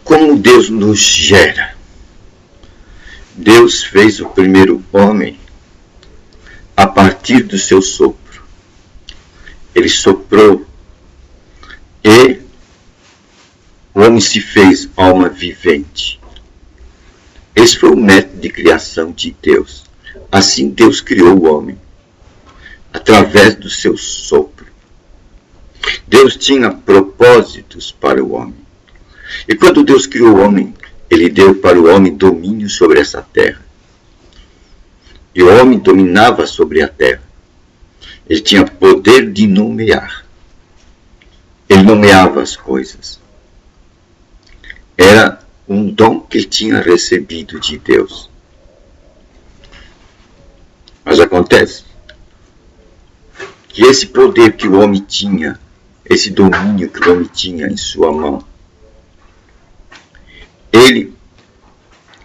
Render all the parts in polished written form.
Como Deus nos gera? Deus fez o primeiro homem a partir do seu sopro. Ele soprou e o homem se fez alma vivente. Esse foi o método de criação de Deus. Assim Deus criou o homem, através do seu sopro. Deus tinha propósitos para o homem. E quando Deus criou o homem, Ele deu para o homem domínio sobre essa terra. E o homem dominava sobre a terra. Ele tinha poder de nomear. Ele nomeava as coisas. Era um dom que ele tinha recebido de Deus. Mas acontece que esse poder que o homem tinha, esse domínio que o homem tinha em sua mão, ele,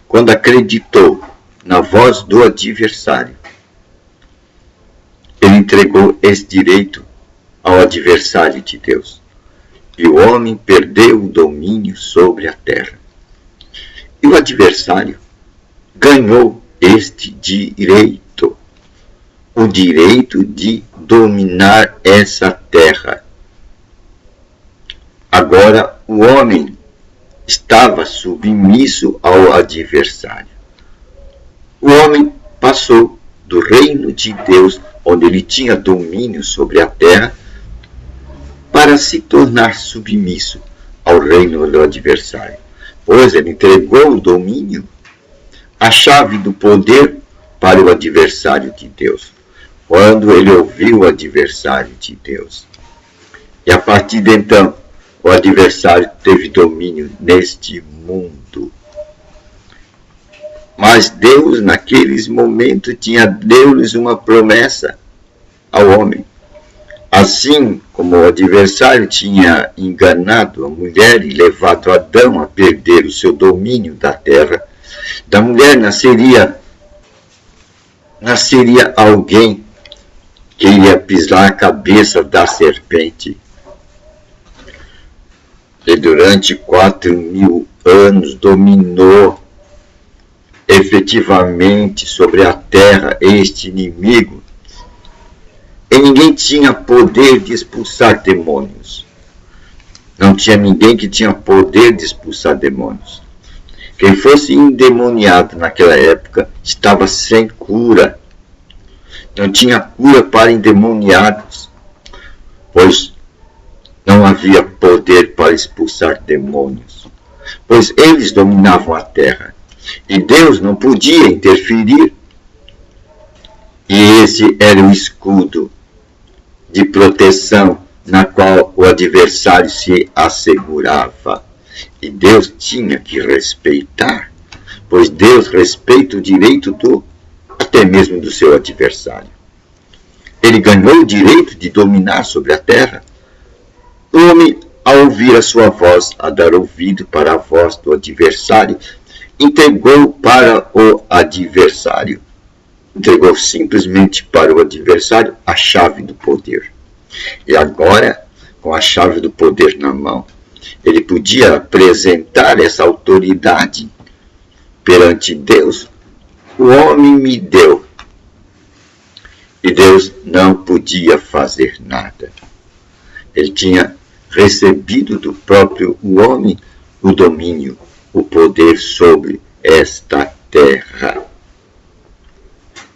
quando acreditou na voz do adversário, ele entregou esse direito ao adversário de Deus. E o homem perdeu o domínio sobre a terra. E o adversário ganhou este direito, o direito de dominar essa terra. Agora o homem estava submisso ao adversário. O homem passou do reino de Deus, onde ele tinha domínio sobre a terra, para se tornar submisso ao reino do adversário. Pois ele entregou o domínio, a chave do poder, para o adversário de Deus. Quando ele ouviu o adversário de Deus. E a partir de então, o adversário teve domínio neste mundo. Mas Deus, naqueles momentos, tinha deu-lhes uma promessa ao homem. Assim como o adversário tinha enganado a mulher e levado Adão a perder o seu domínio da terra, da mulher nasceria alguém que iria pisar a cabeça da serpente. E durante 4.000 anos dominou efetivamente sobre a terra este inimigo. E ninguém tinha poder de expulsar demônios. Não tinha ninguém que tinha poder de expulsar demônios. Quem fosse endemoniado naquela época estava sem cura. Não tinha cura para endemoniados, pois não havia poder para expulsar demônios, pois eles dominavam a terra, e Deus não podia interferir. E esse era o escudo de proteção na qual o adversário se assegurava. E Deus tinha que respeitar, pois Deus respeita o direito até mesmo do seu adversário. Ele ganhou o direito de dominar sobre a terra. O homem, ao ouvir a sua voz, a dar ouvido para a voz do adversário, entregou para o adversário. Entregou simplesmente para o adversário a chave do poder. E agora, com a chave do poder na mão, ele podia apresentar essa autoridade perante Deus. O homem me deu. E Deus não podia fazer nada. Ele tinha recebido do próprio homem o domínio, o poder sobre esta terra.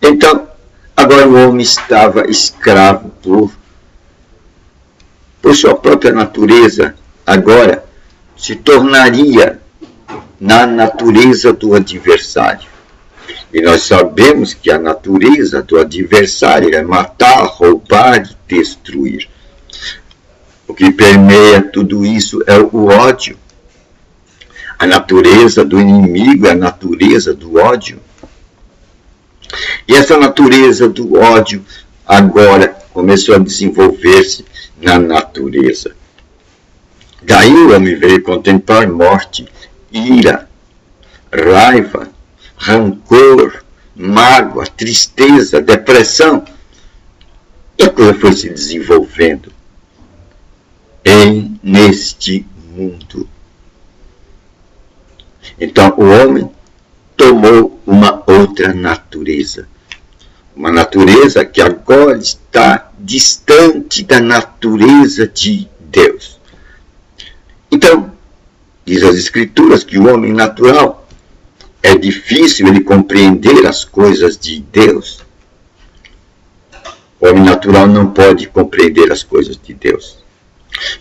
Então, agora o homem estava escravo por sua própria natureza. Agora se tornaria na natureza do adversário. E nós sabemos que a natureza do adversário é matar, roubar e destruir. O que permeia tudo isso é o ódio. A natureza do inimigo é a natureza do ódio. E essa natureza do ódio agora começou a desenvolver-se na natureza. Daí o homem veio contemplar morte, ira, raiva, rancor, mágoa, tristeza, depressão. E a coisa foi se desenvolvendo neste mundo. Então o homem tomou uma outra natureza. Uma natureza que agora está distante da natureza de Deus. Então, diz as Escrituras que o homem natural é difícil ele compreender as coisas de Deus. O homem natural não pode compreender as coisas de Deus.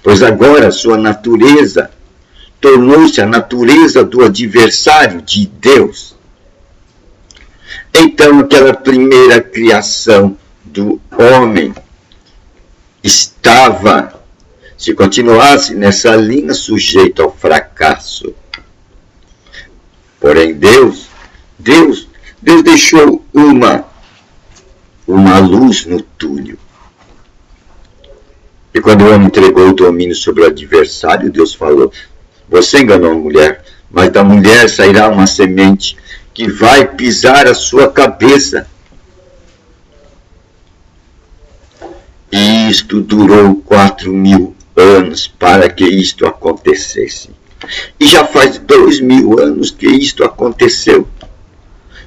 Pois agora a sua natureza tornou-se a natureza do adversário de Deus. Então aquela primeira criação do homem estava, se continuasse nessa linha, sujeito ao fracasso. Porém Deus deixou uma luz no túnel. E quando o homem entregou o domínio sobre o adversário, Deus falou: você enganou a mulher, mas da mulher sairá uma semente que vai pisar a sua cabeça. E isto durou 4.000 anos para que isto acontecesse. E já faz 2.000 anos que isto aconteceu.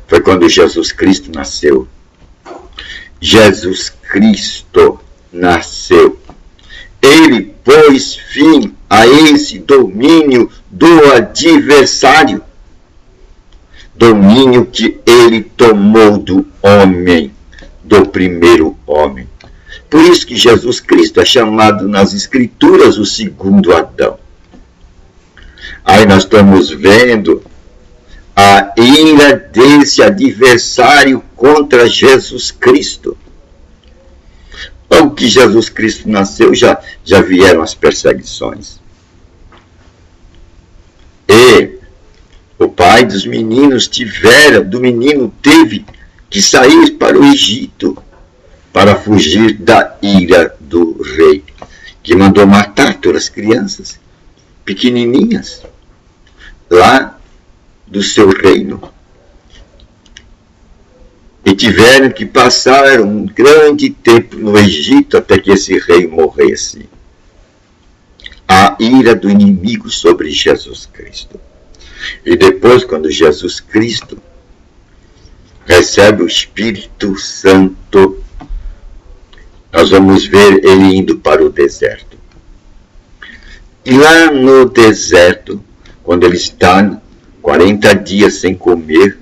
Foi quando Jesus Cristo nasceu. Jesus Cristo nasceu. Ele pôs fim a esse domínio do adversário. Domínio que ele tomou do homem, do primeiro homem. Por isso que Jesus Cristo é chamado nas Escrituras o segundo Adão. Aí nós estamos vendo a ira desse adversário contra Jesus Cristo. Ao que Jesus Cristo nasceu, já vieram as perseguições. E o pai dos meninos teve que sair para o Egito para fugir da ira do rei, que mandou matar todas as crianças pequenininhas lá do seu reino. E tiveram que passar um grande tempo no Egito até que esse rei morresse. A ira do inimigo sobre Jesus Cristo. E depois, quando Jesus Cristo recebe o Espírito Santo, nós vamos ver ele indo para o deserto. E lá no deserto, quando ele está 40 dias sem comer,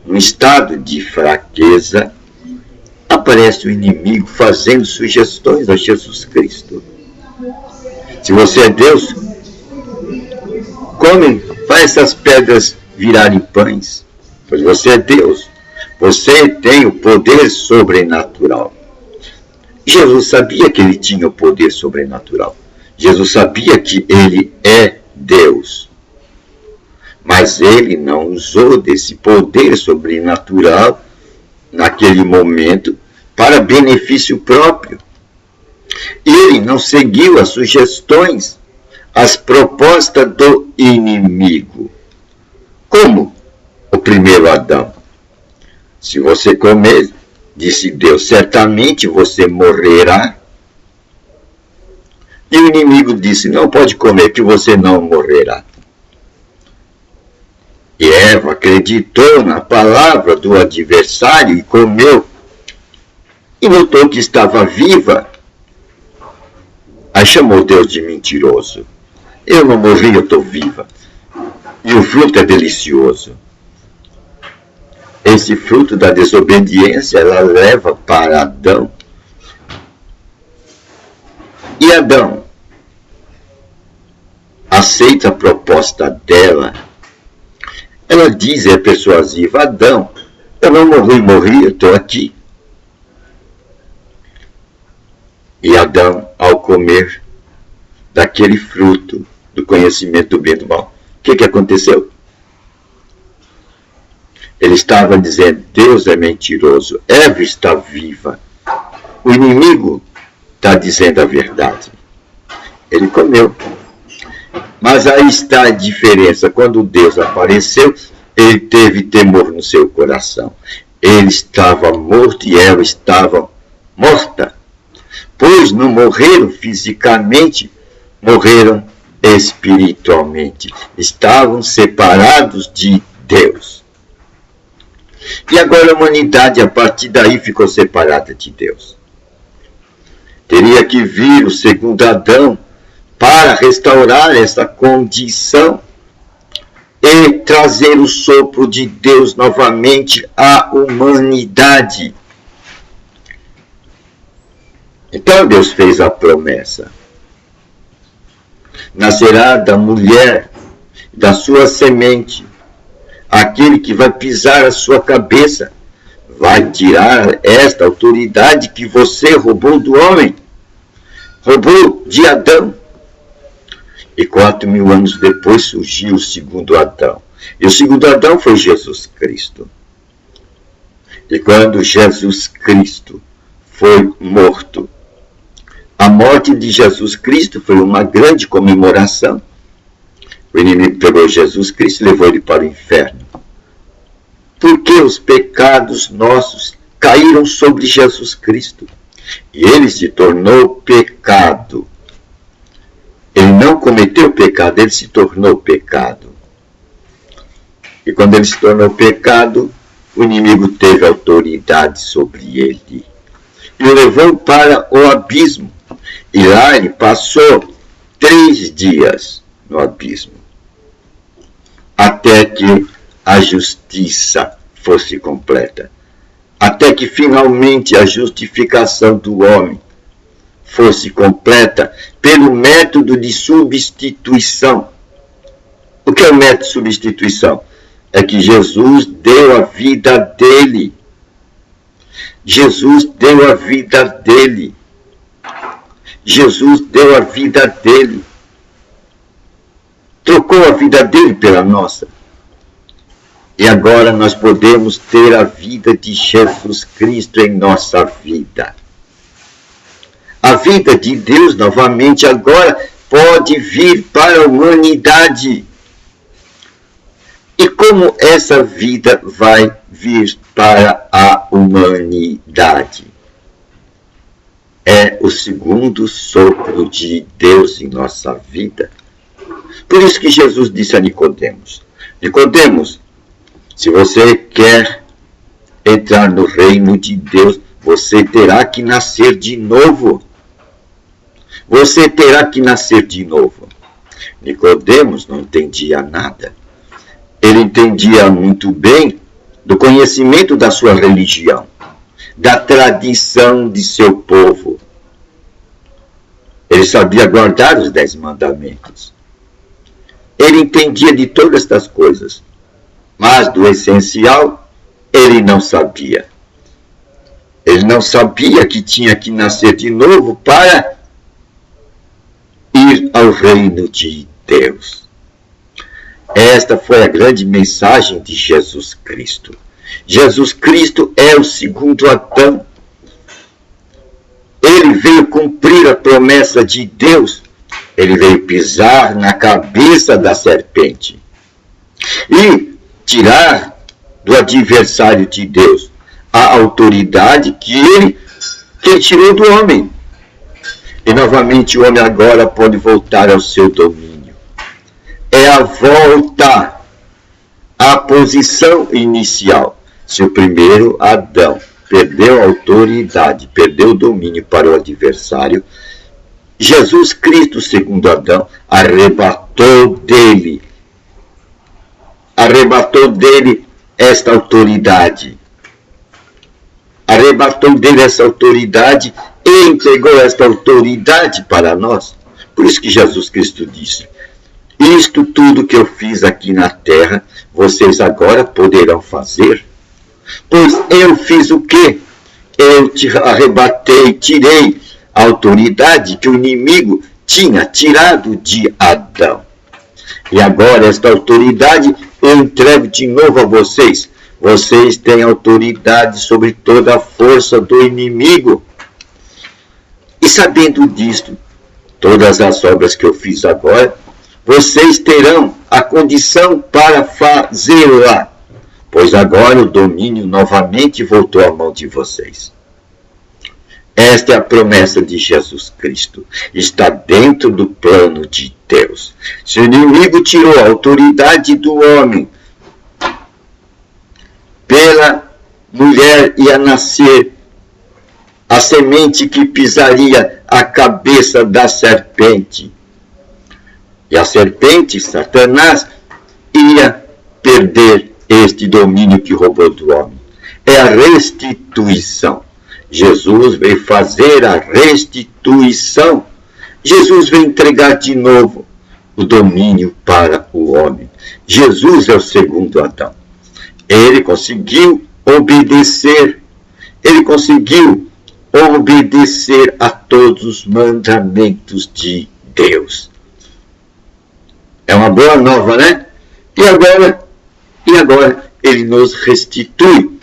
num estado de fraqueza, aparece o inimigo fazendo sugestões a Jesus Cristo. Se você é Deus, faz essas pedras virarem pães. Pois você é Deus. Você tem o poder sobrenatural. Jesus sabia que ele tinha o poder sobrenatural. Jesus sabia que ele é Deus. Mas ele não usou desse poder sobrenatural naquele momento para benefício próprio. Ele não seguiu as sugestões, as propostas do inimigo. Como o primeiro Adão. Se você comer, disse Deus, certamente você morrerá. E o inimigo disse, não pode comer, que você não morrerá. E Eva acreditou na palavra do adversário e comeu. E notou que estava viva. Aí chamou Deus de mentiroso. Eu não morri, eu estou viva. E o fruto é delicioso. Esse fruto da desobediência, ela leva para Adão. E Adão aceita a proposta dela. Ela diz, é persuasiva, Adão, eu não morri, eu estou aqui. E Adão, ao comer daquele fruto do conhecimento do bem e do mal, o que aconteceu? Ele estava dizendo, Deus é mentiroso, Eva está viva. O inimigo está dizendo a verdade. Ele comeu. Mas aí está a diferença. Quando Deus apareceu, ele teve temor no seu coração. Ele estava morto e Eva estava morta. Pois não morreram fisicamente, morreram espiritualmente. Estavam separados de Deus. E agora a humanidade, a partir daí, ficou separada de Deus. Teria que vir o segundo Adão para restaurar essa condição e trazer o sopro de Deus novamente à humanidade. Então Deus fez a promessa. Nascerá da mulher, da sua semente, aquele que vai pisar a sua cabeça, vai tirar esta autoridade que você roubou do homem, roubou de Adão. E 4.000 anos depois surgiu o segundo Adão. E o segundo Adão foi Jesus Cristo. E quando Jesus Cristo foi morto, a morte de Jesus Cristo foi uma grande comemoração. O inimigo pegou Jesus Cristo e levou ele para o inferno. Porque os pecados nossos caíram sobre Jesus Cristo. E ele se tornou pecado. Ele não cometeu pecado, ele se tornou pecado. E quando ele se tornou pecado, o inimigo teve autoridade sobre ele. E o levou para o abismo. E lá ele passou 3 dias no abismo. Até que a justiça fosse completa. Até que finalmente a justificação do homem fosse completa pelo método de substituição. O que é o método de substituição? É que Jesus deu a vida dele. Jesus deu a vida dele. Jesus deu a vida dele. Trocou a vida dele pela nossa. E agora nós podemos ter a vida de Jesus Cristo em nossa vida. A vida de Deus novamente agora pode vir para a humanidade. E como essa vida vai vir para a humanidade? É o segundo sopro de Deus em nossa vida. Por isso que Jesus disse a Nicodemos: Nicodemos, se você quer entrar no reino de Deus, você terá que nascer de novo. Você terá que nascer de novo. Nicodemos não entendia nada. Ele entendia muito bem do conhecimento da sua religião, da tradição de seu povo. Ele sabia guardar os 10 mandamentos. Ele entendia de todas estas coisas, mas do essencial ele não sabia. Ele não sabia que tinha que nascer de novo para ir ao reino de Deus. Esta foi a grande mensagem de Jesus Cristo. Jesus Cristo é o segundo Adão. Ele veio cumprir a promessa de Deus. Ele veio pisar na cabeça da serpente e tirar do adversário de Deus a autoridade que ele tirou do homem. E novamente o homem agora pode voltar ao seu domínio. É a volta à posição inicial. Se o primeiro Adão perdeu a autoridade, perdeu o domínio para o adversário, Jesus Cristo, segundo Adão, arrebatou dele esta autoridade. Arrebatou dele essa autoridade e entregou esta autoridade para nós. Por isso que Jesus Cristo disse: isto tudo que eu fiz aqui na terra, vocês agora poderão fazer. Pois eu fiz o quê? Eu te arrebatei, tirei a autoridade que o inimigo tinha tirado de Adão. E agora esta autoridade eu entrego de novo a vocês. Vocês têm autoridade sobre toda a força do inimigo. E sabendo disto, todas as obras que eu fiz agora, vocês terão a condição para fazê-la. Pois agora o domínio novamente voltou à mão de vocês. Esta é a promessa de Jesus Cristo. Está dentro do plano de Deus. Se o inimigo tirou a autoridade do homem, pela mulher ia nascer a semente que pisaria a cabeça da serpente. E a serpente, Satanás, ia perder este domínio que roubou do homem. É a restituição. Jesus veio fazer a restituição. Jesus veio entregar de novo o domínio para o homem. Jesus é o segundo Adão. Ele conseguiu obedecer. Ele conseguiu obedecer a todos os mandamentos de Deus. É uma boa nova, né? E agora ele nos restitui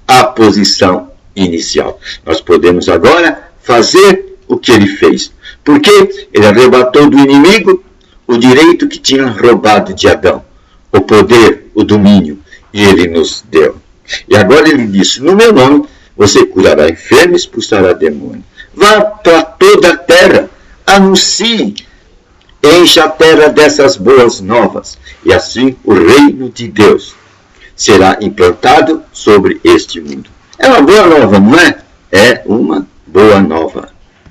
a posição inicial. Nós podemos agora fazer o que ele fez. Porque ele arrebatou do inimigo o direito que tinha roubado de Adão, o poder, o domínio, e ele nos deu. E agora ele disse: no meu nome você curará enfermos, expulsará demônios. Vá para toda a terra, anuncie, encha a terra dessas boas novas, e assim o reino de Deus será implantado sobre este mundo. É uma boa nova, não é? É uma boa nova.